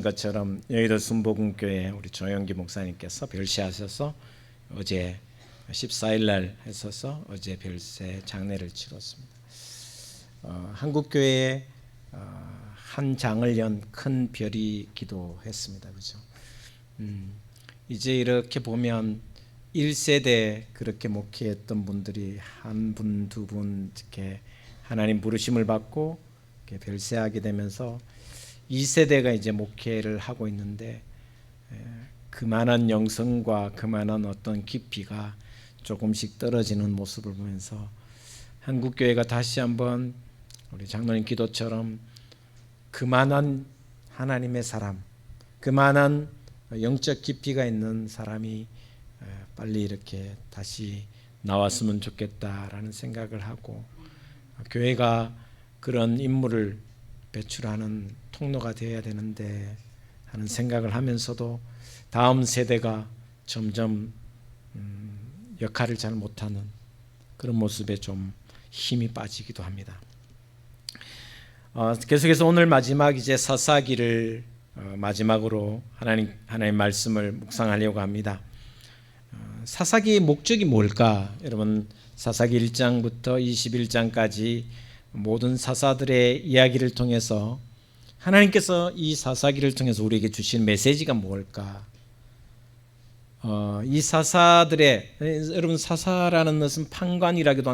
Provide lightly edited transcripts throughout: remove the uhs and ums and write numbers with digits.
것처럼 여의도 순복음교회 우리 조영기 목사님께서 별세하셔서 어제 14일 날 했어서 어제 별세 장례를 치렀습니다. 한국교회에 한 장을 연 큰 별이 기도했습니다. 그죠? 이제 이렇게 보면 1세대 그렇게 목회했던 분들이 한 분, 두 분 이렇게 하나님 부르심을 받고 이렇게 별세하게 되면서 2세대가 이제 목회를 하고 있는데 그만한 영성과 그만한 어떤 깊이가 조금씩 떨어지는 모습을 보면서 한국교회가 다시 한번 우리 장로님 기도처럼 그만한 하나님의 사람, 그만한 영적 깊이가 있는 사람이 빨리 이렇게 다시 나왔으면 좋겠다라는 생각을 하고 교회가 그런 인물을 배출하는 통로가 되어야 되는데 하는 생각을 하면서도 다음 세대가 점점 역할을 잘 못하는 그런 모습에 좀 힘이 빠지기도 합니다. 계속해서 오늘 마지막 이제 사사기를 마지막으로 하나님 말씀을 묵상하려고 합니다. 사사기의 목적이 뭘까? 여러분 사사기 1장부터 21장까지 모든 사사들의 이야기를 통해서 하나님께서 이 사사기를 통해서 우리에게 주신 메시지가 뭘까? 이 사사들의 여러분 사사라는 것은 판관이라고도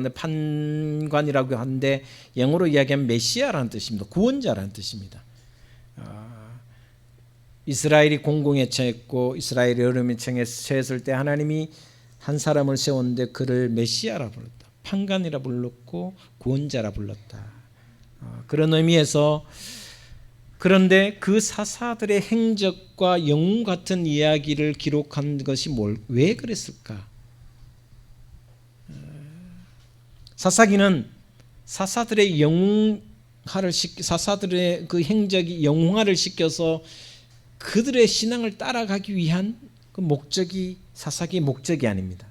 하는데 영어로 이야기하면 메시아라는 뜻입니다. 구원자라는 뜻입니다. 이스라엘이 공공에 처했고 이스라엘이 어려움에 처했을 때 하나님이 한 사람을 세웠는데 그를 메시아라 불렀다. 판관이라 불렀고 구원자라 불렀다. 그런 의미에서 그런데 그 사사들의 행적과 영웅 같은 이야기를 기록한 것이 왜 그랬을까? 사사기는 사사들의 사사들의 그 행적이 영웅화를 시켜서 그들의 신앙을 따라가기 위한 그 목적이 사사기의 목적이 아닙니다.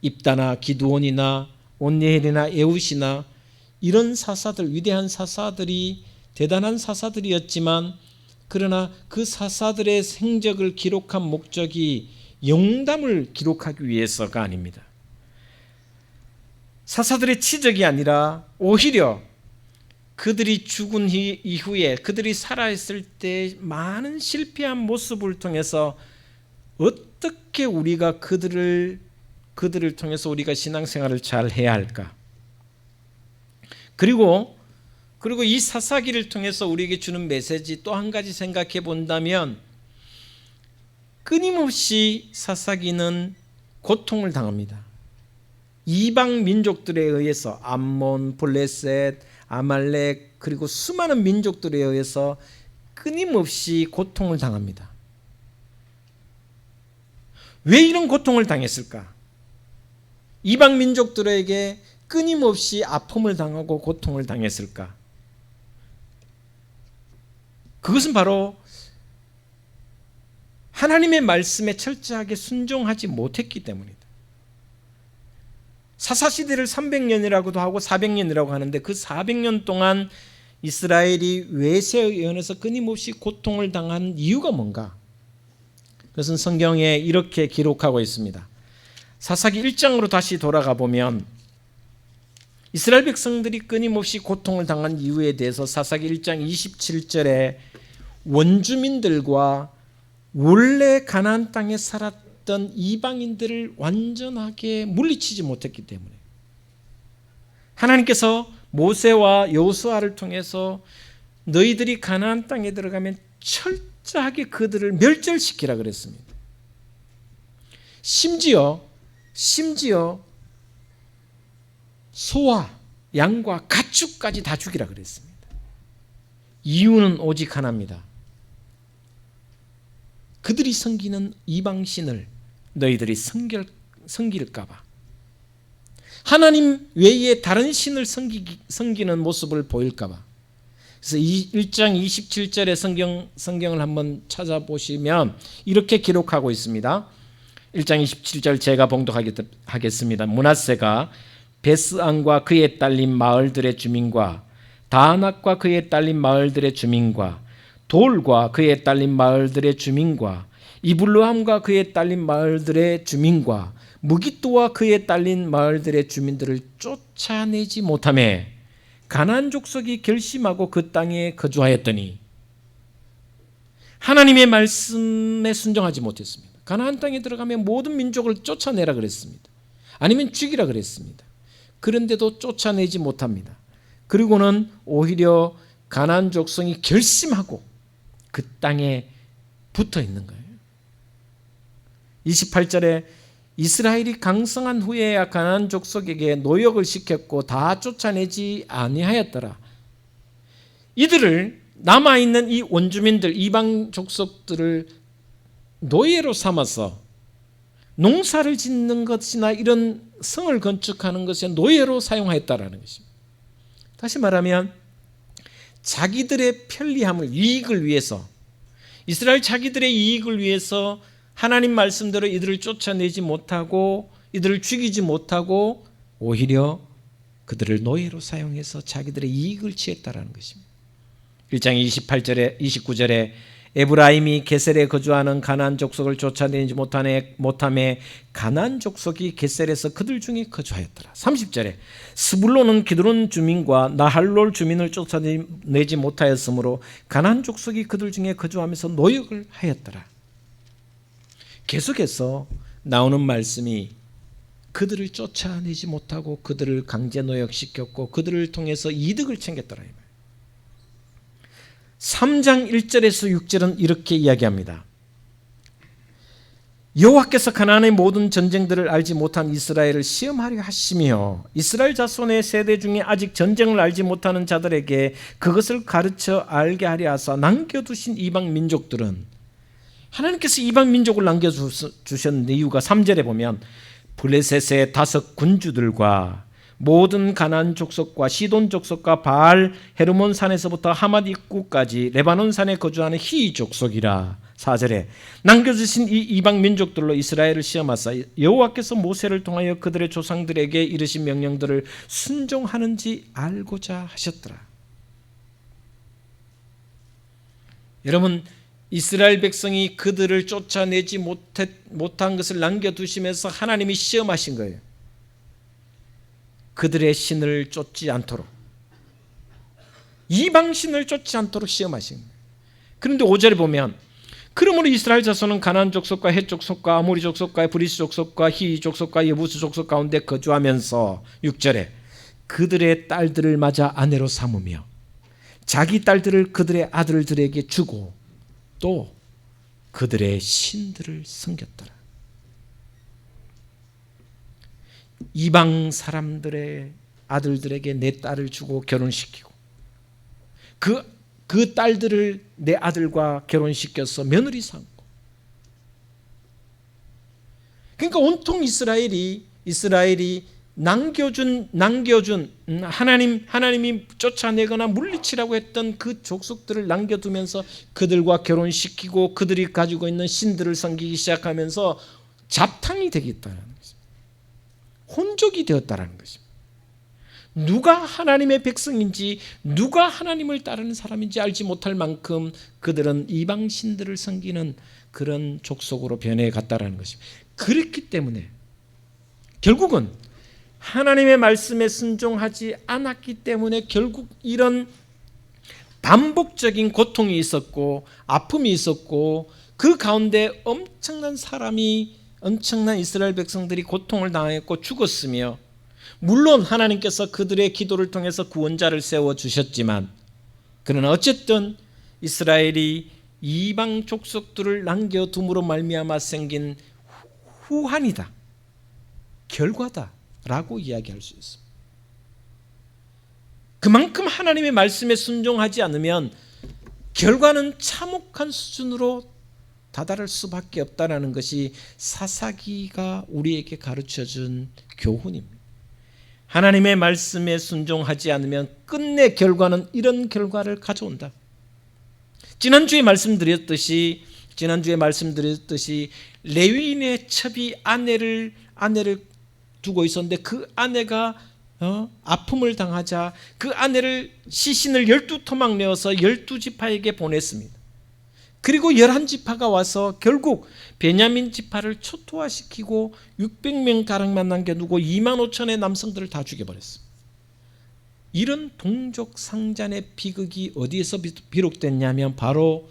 입다나 기드온이나 온니엘이나 에훗이나 이런 사사들, 위대한 사사들이 대단한 사사들이었지만 그러나 그 사사들의 행적을 기록한 목적이 영웅담을 기록하기 위해서가 아닙니다. 사사들의 치적이 아니라 오히려 그들이 죽은 이후에 그들이 살아있을 때 많은 실패한 모습을 통해서 어떻게 우리가 그들을 통해서 우리가 신앙생활을 잘 해야 할까? 그리고 이 사사기를 통해서 우리에게 주는 메시지 또 한 가지 생각해 본다면 끊임없이 사사기는 고통을 당합니다. 이방 민족들에 의해서 암몬, 블레셋, 아말렉 그리고 수많은 민족들에 의해서 끊임없이 고통을 당합니다. 왜 이런 고통을 당했을까? 이방 민족들에게 끊임없이 아픔을 당하고 고통을 당했을까? 그것은 바로 하나님의 말씀에 철저하게 순종하지 못했기 때문이다. 사사시대를 300년이라고도 하고 400년이라고 하는데 그 400년 동안 이스라엘이 외세에 의해서 끊임없이 고통을 당한 이유가 뭔가? 그것은 성경에 이렇게 기록하고 있습니다. 사사기 1장으로 다시 돌아가 보면 이스라엘 백성들이 끊임없이 고통을 당한 이유에 대해서 사사기 1장 27절에 원주민들과 원래 가나안 땅에 살았던 이방인들을 완전하게 물리치지 못했기 때문에 하나님께서 모세와 여호수아를 통해서 너희들이 가나안 땅에 들어가면 철저하게 그들을 멸절시키라 그랬습니다. 심지어 소와 양과 가축까지 다 죽이라 그랬습니다. 이유는 오직 하나입니다. 그들이 섬기는 이방신을 너희들이 섬길까 봐. 하나님 외에 다른 신을 섬기는 모습을 보일까 봐. 그래서 1장 27절의 성경을 한번 찾아보시면 이렇게 기록하고 있습니다. 1장 27절 제가 봉독하겠습니다. 므낫세가 베스안과 그의 딸린 마을들의 주민과 다낙과 그에 딸린 마을들의 주민과 돌과 그에 딸린 마을들의 주민과 이블루함과 그에 딸린 마을들의 주민과 무기또와 그에 딸린 마을들의 주민들을 쫓아내지 못하며 가나안 족속이 결심하고 그 땅에 거주하였더니 하나님의 말씀에 순종하지 못했습니다. 가나안 땅에 들어가면 모든 민족을 쫓아내라 그랬습니다. 아니면 죽이라 그랬습니다. 그런데도 쫓아내지 못합니다. 그리고는 오히려 가나안 족속이 결심하고 그 땅에 붙어 있는 거예요. 28절에 이스라엘이 강성한 후에야 가나안 족속에게 노역을 시켰고 다 쫓아내지 아니하였더라. 이들을 남아있는 이 원주민들 이방 족속들을 노예로 삼아서 농사를 짓는 것이나 이런 성을 건축하는 것에 노예로 사용하였다라는 것입니다. 다시 말하면 자기들의 편리함을 이익을 위해서 이스라엘 자기들의 이익을 위해서 하나님 말씀대로 이들을 쫓아내지 못하고 이들을 죽이지 못하고 오히려 그들을 노예로 사용해서 자기들의 이익을 취했다라는 것입니다. 1장 28절에 29절에 에브라임이 게셀에 거주하는 가나안 족속을 쫓아내지 못함에 가나안 족속이 게셀에서 그들 중에 거주하였더라. 30절에 스불론은 기드론 주민과 나할롤 주민을 쫓아내지 못하였으므로 가나안 족속이 그들 중에 거주하면서 노역을 하였더라. 계속해서 나오는 말씀이 그들을 쫓아내지 못하고 그들을 강제 노역시켰고 그들을 통해서 이득을 챙겼더라. 3장 1절에서 6절은 이렇게 이야기합니다. 여호와께서 가나안의 모든 전쟁들을 알지 못한 이스라엘을 시험하려 하시며 이스라엘 자손의 세대 중에 아직 전쟁을 알지 못하는 자들에게 그것을 가르쳐 알게 하려 하사 남겨두신 이방 민족들은 하나님께서 이방 민족을 남겨주셨는 이유가 3절에 보면 블레셋의 5 군주들과 모든 가나안 족속과 시돈 족속과 바알 헤르몬 산에서부터 하맛 입구까지 레바논 산에 거주하는 히 족속이라. 4절에 남겨주신 이 이방 민족들로 이스라엘을 시험하사 여호와께서 모세를 통하여 그들의 조상들에게 이르신 명령들을 순종하는지 알고자 하셨더라. 여러분, 이스라엘 백성이 그들을 쫓아내지 못한 것을 남겨두시면서 하나님이 시험하신 거예요. 그들의 신을 쫓지 않도록, 이방 신을 쫓지 않도록 시험하신 거예요. 그런데 5절에 보면 그러므로 이스라엘 자손은 가나안 족속과 헷 족속과 아모리 족속과 브리스 족속과 히 족속과 여부스 족속 가운데 거주하면서 6절에 그들의 딸들을 맞아 아내로 삼으며 자기 딸들을 그들의 아들들에게 주고 또 그들의 신들을 섬겼더라. 이방 사람들의 아들들에게 내 딸을 주고 결혼시키고 그 딸들을 내 아들과 결혼시켜서 며느리 삼고, 그러니까 온통 이스라엘이 남겨준 하나님이 쫓아내거나 물리치라고 했던 그 족속들을 남겨두면서 그들과 결혼시키고 그들이 가지고 있는 신들을 섬기기 시작하면서 잡탕이 되겠다는 것입니다. 혼족이 되었다라는 것입니다. 누가 하나님의 백성인지 누가 하나님을 따르는 사람인지 알지 못할 만큼 그들은 이방 신들을 섬기는 그런 족속으로 변해갔다라는 것입니다. 그렇기 때문에 결국은 하나님의 말씀에 순종하지 않았기 때문에 결국 이런 반복적인 고통이 있었고 아픔이 있었고 그 가운데 엄청난 이스라엘 백성들이 고통을 당했고 죽었으며, 물론 하나님께서 그들의 기도를 통해서 구원자를 세워주셨지만 그러나 어쨌든 이스라엘이 이방 족속들을 남겨둠으로 말미암아 생긴 후환이다, 결과다라고 이야기할 수 있습니다. 그만큼 하나님의 말씀에 순종하지 않으면 결과는 참혹한 수준으로 다다를 수밖에 없다는 것이 사사기가 우리에게 가르쳐준 교훈입니다. 하나님의 말씀에 순종하지 않으면 끝내 결과는 이런 결과를 가져온다. 지난주에 말씀드렸듯이 레위인의 첩이 아내를 두고 있었는데 그 아내가 아픔을 당하자 그 아내를 시신을 12토막 내어서 12지파에게 보냈습니다. 그리고 11지파가 와서 결국 베냐민 지파를 초토화시키고 600명가량만 남겨두고 25,000의 남성들을 다 죽여버렸습니다. 이런 동족상잔의 비극이 어디에서 비롯됐냐면 바로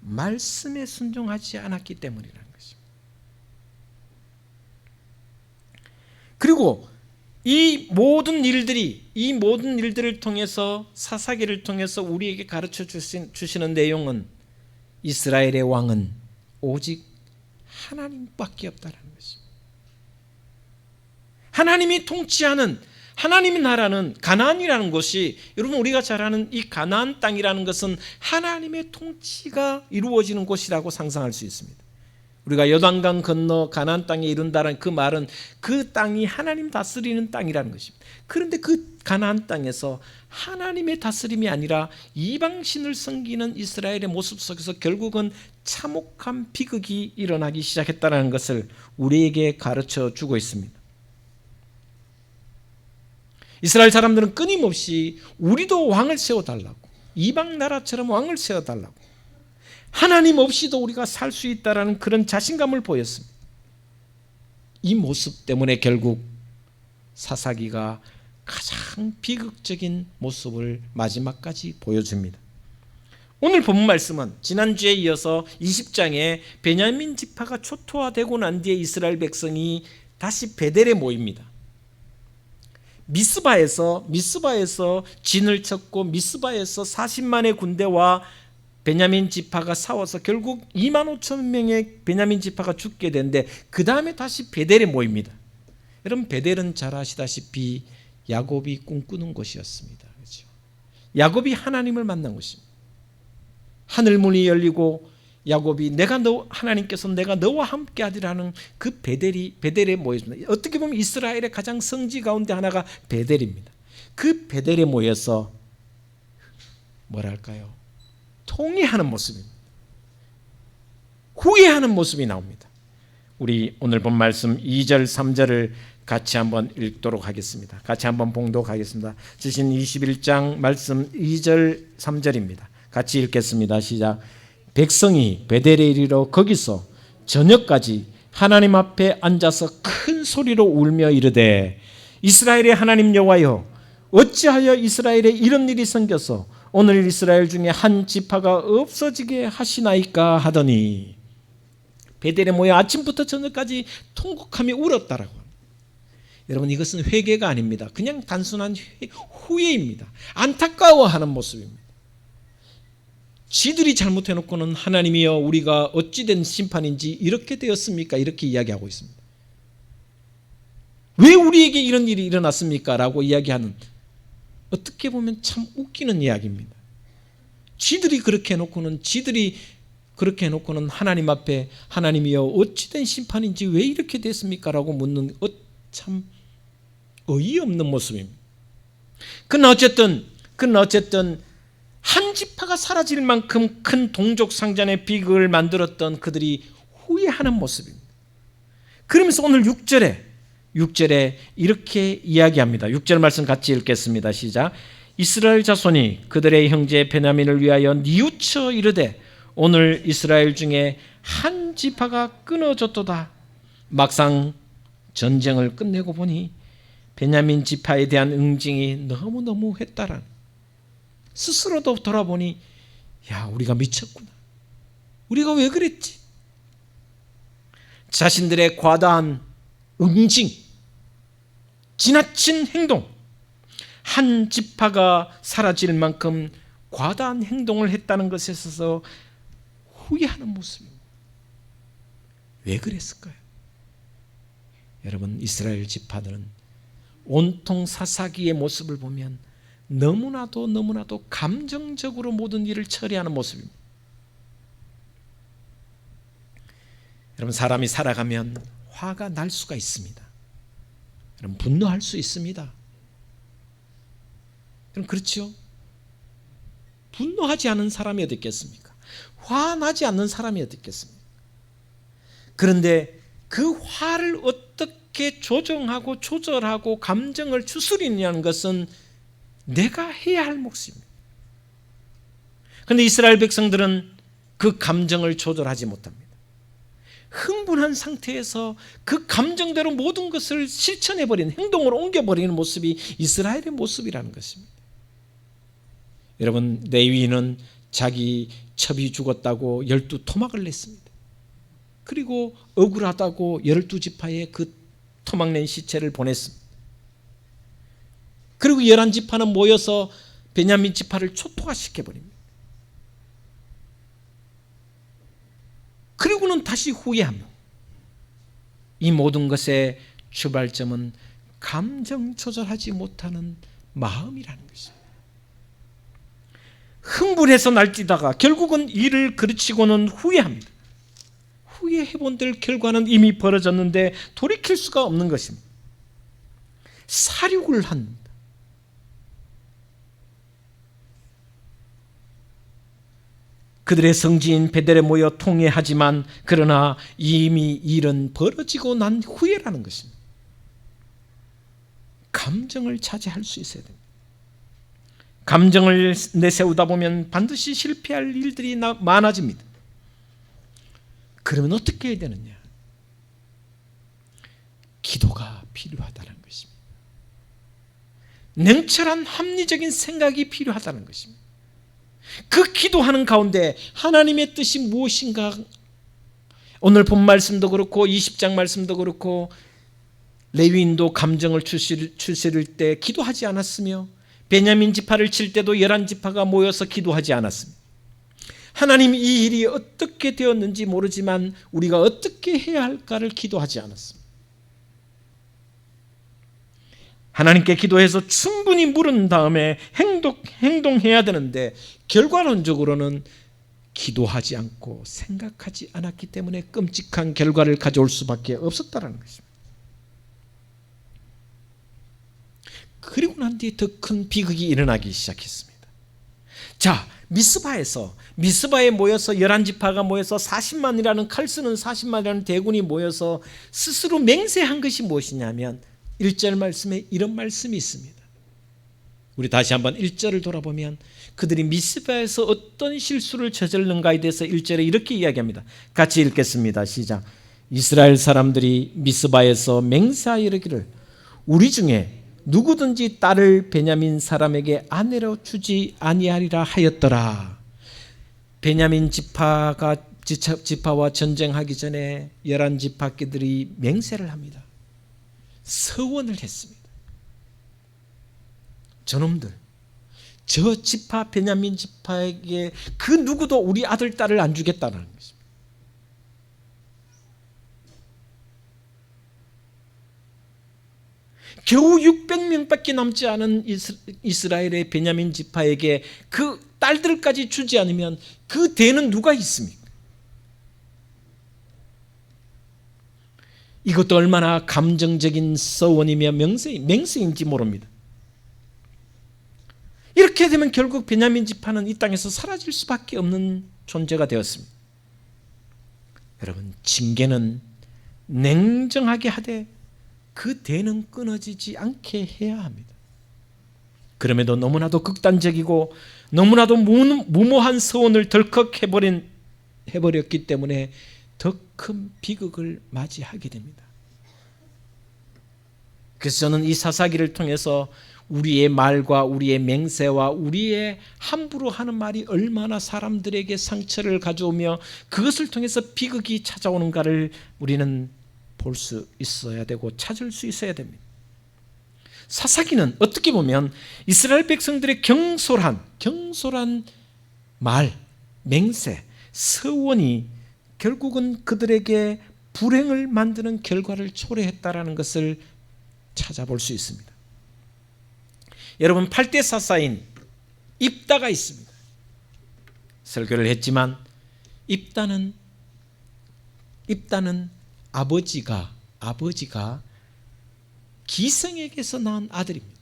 말씀에 순종하지 않았기 때문이라는 것입니다. 그리고 이 모든 일들을 통해서 사사기를 통해서 우리에게 가르쳐 주시는 내용은 이스라엘의 왕은 오직 하나님밖에 없다는 것입니다. 하나님이 통치하는 하나님의 나라는 가나안이라는 것이, 여러분 우리가 잘 아는 이 가나안 땅이라는 것은 하나님의 통치가 이루어지는 곳이라고 상상할 수 있습니다. 우리가 요단강 건너 가나안 땅에 이른다는 그 말은 그 땅이 하나님 다스리는 땅이라는 것입니다. 그런데 그 가나안 땅에서 하나님의 다스림이 아니라 이방신을 섬기는 이스라엘의 모습 속에서 결국은 참혹한 비극이 일어나기 시작했다는 것을 우리에게 가르쳐 주고 있습니다. 이스라엘 사람들은 끊임없이 우리도 왕을 세워달라고, 이방 나라처럼 왕을 세워달라고, 하나님 없이도 우리가 살 수 있다라는 그런 자신감을 보였습니다. 이 모습 때문에 결국 사사기가 가장 비극적인 모습을 마지막까지 보여줍니다. 오늘 본 말씀은 지난주에 이어서 20장에 베냐민 지파가 초토화되고 난 뒤에 이스라엘 백성이 다시 베델에 모입니다. 미스바에서 진을 쳤고 미스바에서 40만의 군대와 베냐민 지파가 싸워서 결국 25,000명의 베냐민 지파가 죽게 되는데 그 다음에 다시 베델에 모입니다. 여러분 베델은 잘 아시다시피 야곱이 꿈꾸는 곳이었습니다. 그렇죠? 야곱이 하나님을 만난 곳입니다. 하늘 문이 열리고 야곱이 하나님께서 내가 너와 함께 하리라는 그 베델에 모였습니다. 어떻게 보면 이스라엘의 가장 성지 가운데 하나가 베델입니다. 그 베델에 모여서 뭐랄까요? 통회하는 모습입니다. 후회하는 모습이 나옵니다. 우리 오늘 본 말씀 2절 3절을 같이 한번 읽도록 하겠습니다. 같이 한번 봉독하겠습니다. 주신 21장 말씀 2절 3절입니다. 같이 읽겠습니다. 시작. 백성이 베델에 이르러 거기서 저녁까지 하나님 앞에 앉아서 큰 소리로 울며 이르되 이스라엘의 하나님 여호와여 어찌하여 이스라엘에 이런 일이 생겨서 오늘 이스라엘 중에 한 지파가 없어지게 하시나이까 하더니 베델에 모여 아침부터 저녁까지 통곡하며 울었다라고. 여러분 이것은 회개가 아닙니다. 그냥 단순한 후회입니다. 안타까워하는 모습입니다. 지들이 잘못해놓고는 하나님이여 우리가 어찌된 심판인지 이렇게 되었습니까? 이렇게 이야기하고 있습니다. 왜 우리에게 이런 일이 일어났습니까? 라고 이야기하는, 어떻게 보면 참 웃기는 이야기입니다. 지들이 그렇게 해놓고는 하나님 앞에 하나님이여 어찌된 심판인지 왜 이렇게 됐습니까? 라고 묻는 참 어이없는 모습입니다. 그러나 어쨌든 한 지파가 사라질 만큼 큰 동족상잔의 비극을 만들었던 그들이 후회하는 모습입니다. 그러면서 오늘 6절에 이렇게 이야기합니다. 6절 말씀 같이 읽겠습니다. 시작. 이스라엘 자손이 그들의 형제 베냐민을 위하여 뉘우쳐 이르되 오늘 이스라엘 중에 한 지파가 끊어졌도다. 막상 전쟁을 끝내고 보니 베냐민 지파에 대한 응징이 너무너무 했다란, 스스로도 돌아보니 야 우리가 미쳤구나, 우리가 왜 그랬지. 자신들의 과다한 응징, 지나친 행동, 한 지파가 사라질 만큼 과다한 행동을 했다는 것에 있어서 후회하는 모습입니다. 왜 그랬을까요? 여러분 이스라엘 지파들은 온통 사사기의 모습을 보면 너무나도 감정적으로 모든 일을 처리하는 모습입니다. 여러분 사람이 살아가면 화가 날 수가 있습니다. 여러분 분노할 수 있습니다. 그럼 그렇죠? 분노하지 않은 사람이 어디 있겠습니까? 화나지 않는 사람이 어디 있겠습니까? 그런데 그 화를 어떻게 어떻게 조정하고 조절하고 감정을 추스리느냐는 것은 내가 해야 할 몫입니다. 그런데 이스라엘 백성들은 그 감정을 조절하지 못합니다. 흥분한 상태에서 그 감정대로 모든 것을 실천해버리는, 행동으로 옮겨버리는 모습이 이스라엘의 모습이라는 것입니다. 여러분, 레위인은 자기 첩이 죽었다고 12토막을 냈습니다. 그리고 억울하다고 12지파에 그 토막낸 시체를 보냈습니다. 그리고 11지파는 모여서 베냐민 지파를 초토화시켜버립니다. 그리고는 다시 후회합니다. 이 모든 것의 출발점은 감정 조절하지 못하는 마음이라는 것입니다. 흥분해서 날뛰다가 결국은 일을 그르치고는 후회합니다. 후회해본들 결과는 이미 벌어졌는데 돌이킬 수가 없는 것입니다. 사륙을 합니다. 그들의 성지인 베델에 모여 통회하지만 그러나 이미 일은 벌어지고 난 후에라는 것입니다. 감정을 차지할 수 있어야 됩니다. 감정을 내세우다 보면 반드시 실패할 일들이 많아집니다. 그러면 어떻게 해야 되느냐? 기도가 필요하다는 것입니다. 냉철한 합리적인 생각이 필요하다는 것입니다. 그 기도하는 가운데 하나님의 뜻이 무엇인가, 오늘 본 말씀도 그렇고 20장 말씀도 그렇고 레위인도 감정을 추스릴 때 기도하지 않았으며 베냐민 지파를 칠 때도 11지파가 모여서 기도하지 않았습니다. 하나님, 이 일이 어떻게 되었는지 모르지만 우리가 어떻게 해야 할까를 기도하지 않았습니다. 하나님께 기도해서 충분히 물은 다음에 행동해야 되는데 결과론적으로는 기도하지 않고 생각하지 않았기 때문에 끔찍한 결과를 가져올 수밖에 없었다는 것입니다. 그리고 난 뒤에 더 큰 비극이 일어나기 시작했습니다. 자, 미스바에 모여서 11지파가 모여서 40만이라는 칼 쓰는 40만이라는 대군이 모여서 스스로 맹세한 것이 무엇이냐면 1절 말씀에 이런 말씀이 있습니다. 우리 다시 한번 1절을 돌아보면 그들이 미스바에서 어떤 실수를 저질렀는가에 대해서 1절에 이렇게 이야기합니다. 같이 읽겠습니다. 시작. 이스라엘 사람들이 미스바에서 맹세하여 이르기를 우리 중에 누구든지 딸을 베냐민 사람에게 아내로 주지 아니하리라 하였더라. 베냐민 지파와 전쟁하기 전에 11지파끼들이 맹세를 합니다. 서원을 했습니다. 저놈들, 저 지파 베냐민 지파에게 그 누구도 우리 아들 딸을 안 주겠다는 것입니다. 겨우 600명밖에 남지 않은 이스라엘의 베냐민 지파에게 그 딸들까지 주지 않으면 그 대는 누가 있습니까? 이것도 얼마나 감정적인 서원이며 맹세인지 모릅니다. 이렇게 되면 결국 베냐민 지파는 이 땅에서 사라질 수밖에 없는 존재가 되었습니다. 여러분, 징계는 냉정하게 하되 그 대는 끊어지지 않게 해야 합니다. 그럼에도 너무나도 극단적이고 너무나도 무모한 서원을 덜컥 해버렸기 때문에 더 큰 비극을 맞이하게 됩니다. 그래서 저는 이 사사기를 통해서 우리의 말과 우리의 맹세와 우리의 함부로 하는 말이 얼마나 사람들에게 상처를 가져오며 그것을 통해서 비극이 찾아오는가를 우리는 볼 수 있어야 되고 찾을 수 있어야 됩니다. 사사기는 어떻게 보면 이스라엘 백성들의 경솔한 말, 맹세, 서원이 결국은 그들에게 불행을 만드는 결과를 초래했다라는 것을 찾아볼 수 있습니다. 여러분, 8대 사사인 입다가 있습니다. 설교를 했지만 입다는 아버지가 기성에게서 낳은 아들입니다.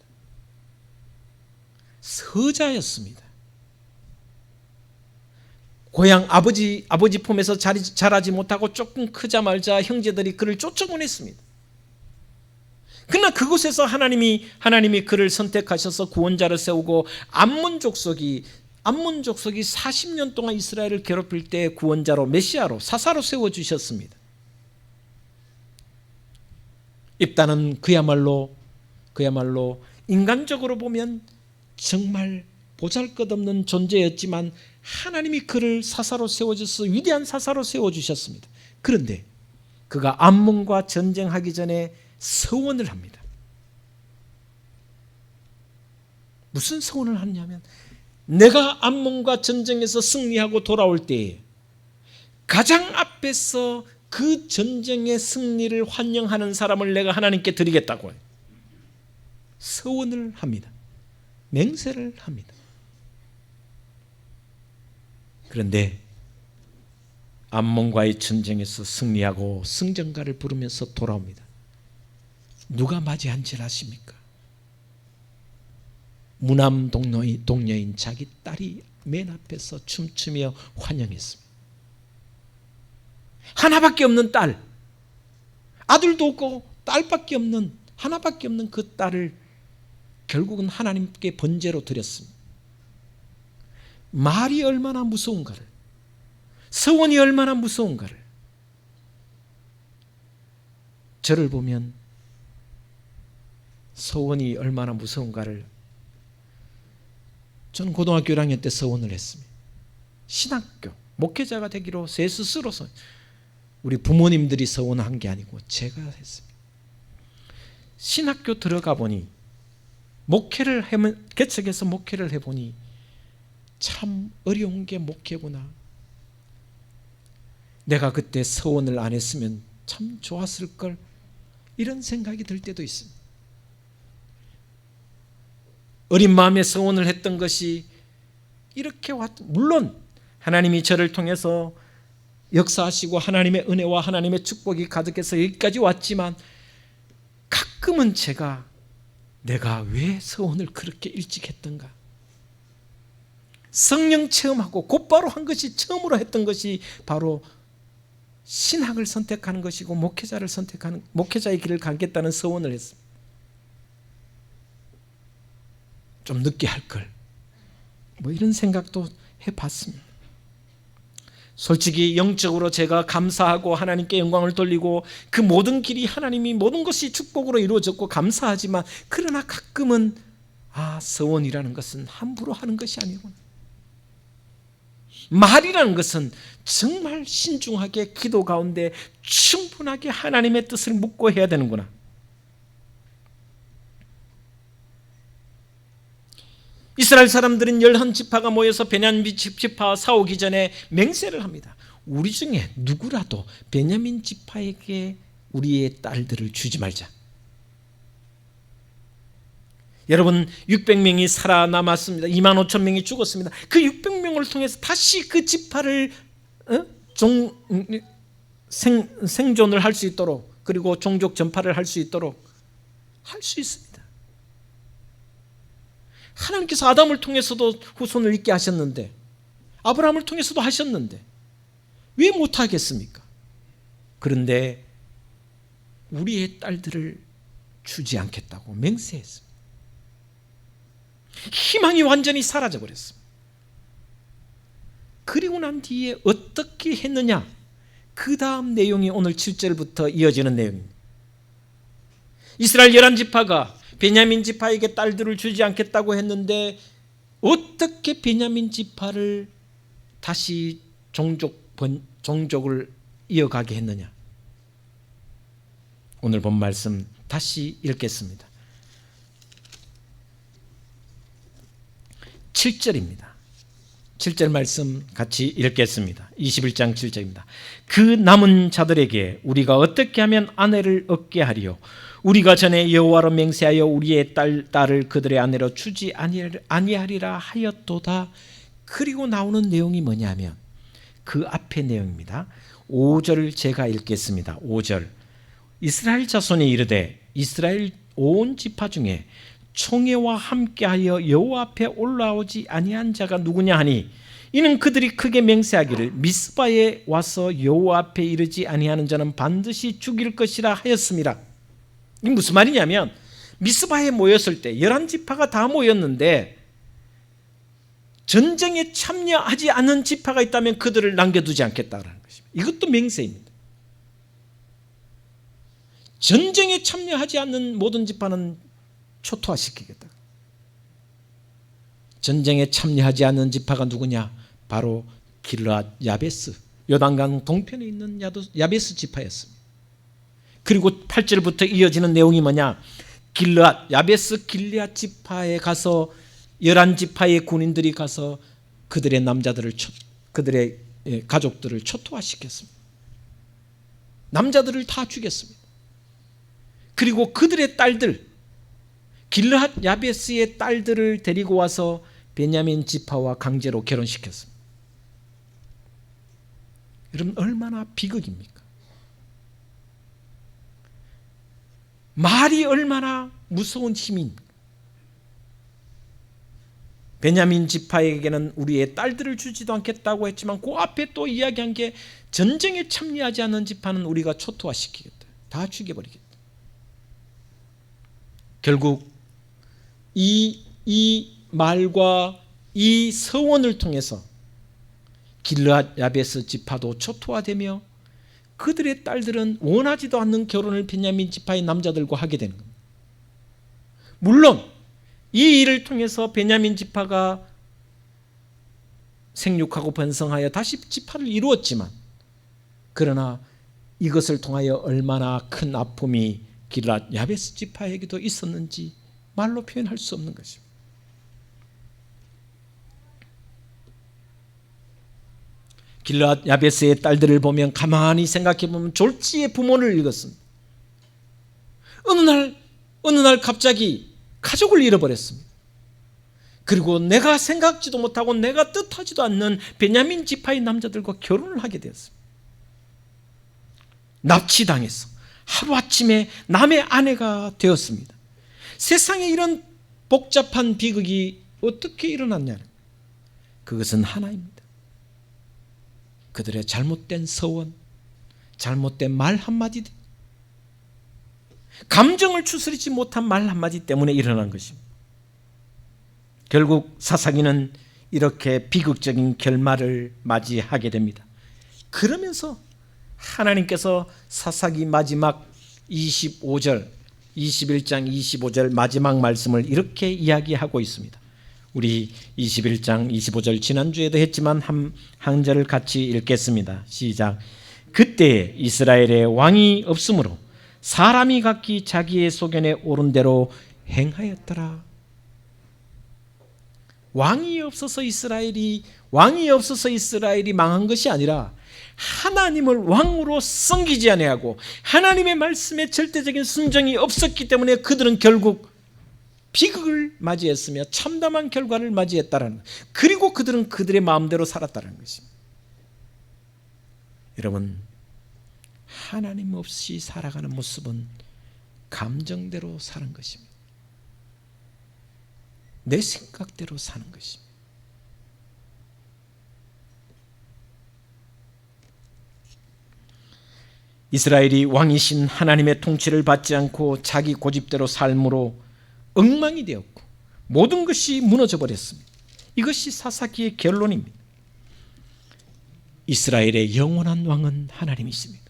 서자였습니다. 고향 아버지 품에서 자라지 못하고 조금 크자마자 형제들이 그를 쫓아보냈습니다. 그러나 그곳에서 하나님이 그를 선택하셔서 구원자를 세우고 암몬 족속이 40년 동안 이스라엘을 괴롭힐 때 구원자로, 메시아로, 사사로 세워주셨습니다. 입다는 그야말로 인간적으로 보면 정말 보잘것없는 존재였지만 하나님이 그를 사사로 세워줘서 위대한 사사로 세워주셨습니다. 그런데 그가 암몬과 전쟁하기 전에 서원을 합니다. 무슨 서원을 하냐면, 내가 암몬과 전쟁에서 승리하고 돌아올 때에 가장 앞에서 그 전쟁의 승리를 환영하는 사람을 내가 하나님께 드리겠다고 해요. 서원을 합니다. 맹세를 합니다. 그런데 암몬과의 전쟁에서 승리하고 승전가를 부르면서 돌아옵니다. 누가 맞이한 줄 아십니까? 무남 동녀인 자기 딸이 맨 앞에서 춤추며 환영했습니다. 하나밖에 없는 딸, 아들도 없고 딸밖에 없는, 하나밖에 없는 그 딸을 결국은 하나님께 번제로 드렸습니다. 말이 얼마나 무서운가를, 서원이 얼마나 무서운가를, 저를 보면 서원이 얼마나 무서운가를, 저는 고등학교 1학년 때 서원을 했습니다. 신학교 목회자가 되기로 제 스스로서, 우리 부모님들이 서원한 게 아니고 제가 했습니다. 신학교 들어가 보니, 개척해서 목회를 해보니 참 어려운 게 목회구나. 내가 그때 서원을 안 했으면 참 좋았을 걸, 이런 생각이 들 때도 있습니다. 어린 마음에 서원을 했던 것이 이렇게 물론 하나님이 저를 통해서 역사하시고 하나님의 은혜와 하나님의 축복이 가득해서 여기까지 왔지만, 가끔은 내가 왜 서원을 그렇게 일찍 했던가, 성령 체험하고 곧바로 한 것이, 처음으로 했던 것이 바로 신학을 선택하는 것이고 목회자의 길을 가겠다는 서원을 했습니다. 좀 늦게 할 걸, 이런 생각도 해봤습니다. 솔직히 영적으로 제가 감사하고 하나님께 영광을 돌리고 그 모든 길이, 하나님이 모든 것이 축복으로 이루어졌고 감사하지만, 그러나 가끔은 서원이라는 것은 함부로 하는 것이 아니구나, 말이라는 것은 정말 신중하게 기도 가운데 충분하게 하나님의 뜻을 묻고 해야 되는구나. 이스라엘 사람들은 11지파가 모여서 베냐민 지파와 싸우기 전에 맹세를 합니다. 우리 중에 누구라도 베냐민 지파에게 우리의 딸들을 주지 말자. 여러분, 600명이 살아남았습니다. 25,000명이 죽었습니다. 그 600명을 통해서 다시 그 지파를 생존을 할 수 있도록, 그리고 종족 전파를 할 수 있도록 할 수 있습니다. 하나님께서 아담을 통해서도 후손을 있게 하셨는데, 아브라함을 통해서도 하셨는데 왜 못하겠습니까? 그런데 우리의 딸들을 주지 않겠다고 맹세했습니다. 희망이 완전히 사라져 버렸습니다. 그리고 난 뒤에 어떻게 했느냐, 그 다음 내용이 오늘 7절부터 이어지는 내용입니다. 이스라엘 11지파가 베냐민 지파에게 딸들을 주지 않겠다고 했는데, 어떻게 베냐민 지파를 다시 종족을 이어가게 했느냐. 오늘 본 말씀 다시 읽겠습니다. 7절입니다. 7절 말씀 같이 읽겠습니다. 21장 7절입니다. 그 남은 자들에게 우리가 어떻게 하면 아내를 얻게 하리요? 우리가 전에 여호와로 맹세하여 우리의 딸을 그들의 아내로 주지 아니하리라 하였도다. 그리고 나오는 내용이 뭐냐면 그 앞의 내용입니다. 5절 제가 읽겠습니다. 5절. 이스라엘 자손이 이르되 이스라엘 온 지파 중에 총회와 함께하여 여호와 앞에 올라오지 아니한 자가 누구냐 하니, 이는 그들이 크게 맹세하기를 미스바에 와서 여호와 앞에 이르지 아니하는 자는 반드시 죽일 것이라 하였습니다. 이게 무슨 말이냐면 미스바에 모였을 때 11지파가 다 모였는데 전쟁에 참여하지 않은 지파가 있다면 그들을 남겨두지 않겠다라는 것입니다. 이것도 맹세입니다. 전쟁에 참여하지 않는 모든 지파는 초토화시키겠다. 전쟁에 참여하지 않는 지파가 누구냐? 바로 길르앗 야베스, 요단강 동편에 있는 야베스 지파였습니다. 그리고 8절부터 이어지는 내용이 뭐냐? 길르앗 야베스 길르앗 지파에 가서 11지파의 군인들이 가서 그들의 남자들을 그들의 가족들을 초토화시켰습니다. 남자들을 다 죽였습니다. 그리고 그들의 딸들, 길르앗 야베스의 딸들을 데리고 와서 베냐민 지파와 강제로 결혼시켰습니다. 여러분, 얼마나 비극입니까? 말이 얼마나 무서운 힘입니까? 베냐민 지파에게는 우리의 딸들을 주지도 않겠다고 했지만 그 앞에 또 이야기한 게 전쟁에 참여하지 않는 지파는 우리가 초토화시키겠다. 다 죽여버리겠다. 결국 이 말과 이 서원을 통해서 길르앗 야베스 지파도 초토화되며 그들의 딸들은 원하지도 않는 결혼을 베냐민 지파의 남자들과 하게 되는 겁니다. 물론 이 일을 통해서 베냐민 지파가 생육하고 번성하여 다시 지파를 이루었지만, 그러나 이것을 통하여 얼마나 큰 아픔이 길르앗 야베스 지파에게도 있었는지 말로 표현할 수 없는 것입니다. 길르앗 야베스의 딸들을 보면 가만히 생각해 보면 졸지의 부모를 잃었습니다. 어느 날 갑자기 가족을 잃어버렸습니다. 그리고 내가 생각지도 못하고 내가 뜻하지도 않는 베냐민 지파의 남자들과 결혼을 하게 되었습니다. 납치당해서 하루아침에 남의 아내가 되었습니다. 세상에 이런 복잡한 비극이 어떻게 일어났냐는, 그것은 하나입니다. 그들의 잘못된 서원, 잘못된 말 한마디, 감정을 추스리지 못한 말 한마디 때문에 일어난 것입니다. 결국 사사기는 이렇게 비극적인 결말을 맞이하게 됩니다. 그러면서 하나님께서 사사기 마지막 21장 25절 마지막 말씀을 이렇게 이야기하고 있습니다. 우리 21장 25절 지난주에도 했지만 한 절을 같이 읽겠습니다. 시작. 그때 이스라엘에 왕이 없으므로 사람이 각기 자기의 소견에 옳은 대로 행하였더라. 왕이 없어서 이스라엘이 망한 것이 아니라 하나님을 왕으로 섬기지 아니하고 하나님의 말씀에 절대적인 순종이 없었기 때문에 그들은 결국 비극을 맞이했으며 참담한 결과를 맞이했다라는, 그리고 그들은 그들의 마음대로 살았다는 것입니다. 여러분, 하나님 없이 살아가는 모습은 감정대로 사는 것입니다. 내 생각대로 사는 것입니다. 이스라엘이 왕이신 하나님의 통치를 받지 않고 자기 고집대로 삶으로 엉망이 되었고 모든 것이 무너져 버렸습니다. 이것이 사사기의 결론입니다. 이스라엘의 영원한 왕은 하나님이십니다.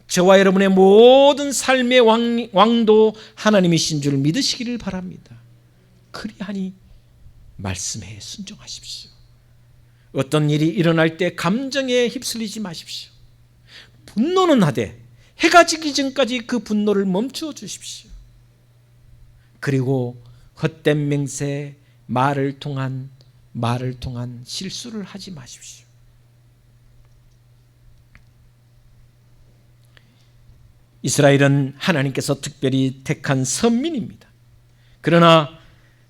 저와 여러분의 모든 삶의 왕도 하나님이신 줄 믿으시기를 바랍니다. 그리하니 말씀에 순종하십시오. 어떤 일이 일어날 때 감정에 휩쓸리지 마십시오. 분노는 하되 해가 지기 전까지 그 분노를 멈추어 주십시오. 그리고 헛된 맹세, 말을 통한 실수를 하지 마십시오. 이스라엘은 하나님께서 특별히 택한 선민입니다. 그러나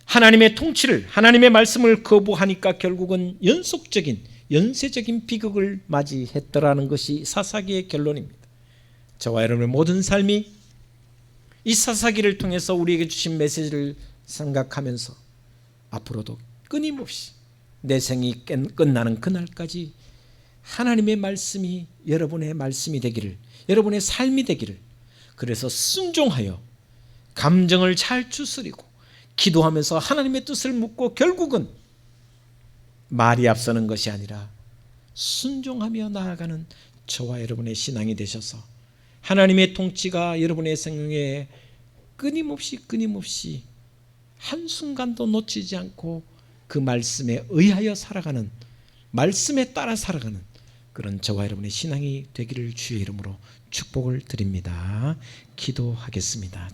하나님의 통치를, 하나님의 말씀을 거부하니까 결국은 연쇄적인 비극을 맞이했더라는 것이 사사기의 결론입니다. 저와 여러분의 모든 삶이 이 사사기를 통해서 우리에게 주신 메시지를 생각하면서 앞으로도 끊임없이 내 생이 끝나는 그날까지 하나님의 말씀이 여러분의 말씀이 되기를, 여러분의 삶이 되기를, 그래서 순종하여 감정을 잘 추스리고 기도하면서 하나님의 뜻을 묻고 결국은 말이 앞서는 것이 아니라 순종하며 나아가는 저와 여러분의 신앙이 되셔서 하나님의 통치가 여러분의 생명에 끊임없이 한순간도 놓치지 않고 그 말씀에 의하여 살아가는, 말씀에 따라 살아가는 그런 저와 여러분의 신앙이 되기를 주의 이름으로 축복을 드립니다. 기도하겠습니다.